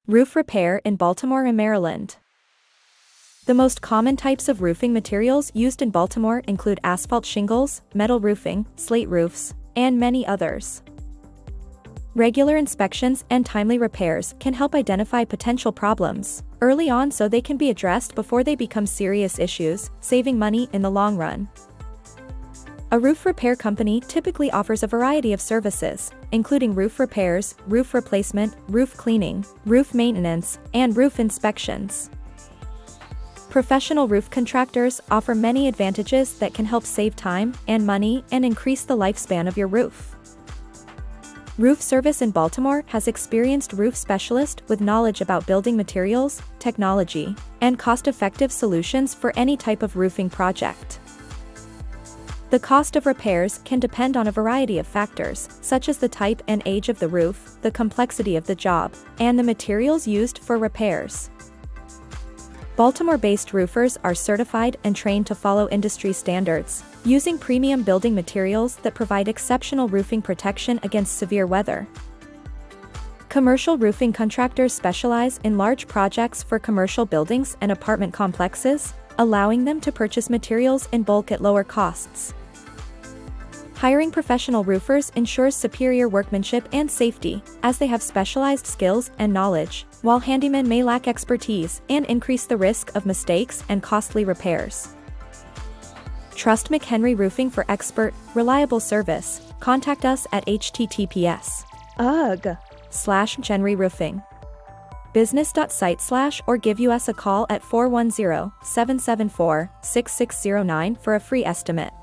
Roof repair in Baltimore and Maryland. The most common types of roofing materials used in Baltimore include asphalt shingles, metal roofing, slate roofs, and many others. Regular inspections and timely repairs can help identify potential problems early on so they can be addressed before they become serious issues, saving money in the long run. A roof repair company typically offers a variety of services, including roof repairs, roof replacement, roof cleaning, roof maintenance, and roof inspections. Professional roof contractors offer many advantages that can help save time and money and increase the lifespan of your roof. Roof Service in Baltimore has experienced roof specialists with knowledge about building materials, technology, and cost-effective solutions for any type of roofing project. The cost of repairs can depend on a variety of factors, such as the type and age of the roof, the complexity of the job, and the materials used for repairs. Baltimore-based roofers are certified and trained to follow industry standards, using premium building materials that provide exceptional roofing protection against severe weather. Commercial roofing contractors specialize in large projects for commercial buildings and apartment complexes, allowing them to purchase materials in bulk at lower costs. Hiring professional roofers ensures superior workmanship and safety, as they have specialized skills and knowledge, while handymen may lack expertise and increase the risk of mistakes and costly repairs. Trust McHenry Roofing for expert, reliable service. Contact us at https://McHenry Roofing. business.site/ or give us a call at 410-774-6609 for a free estimate.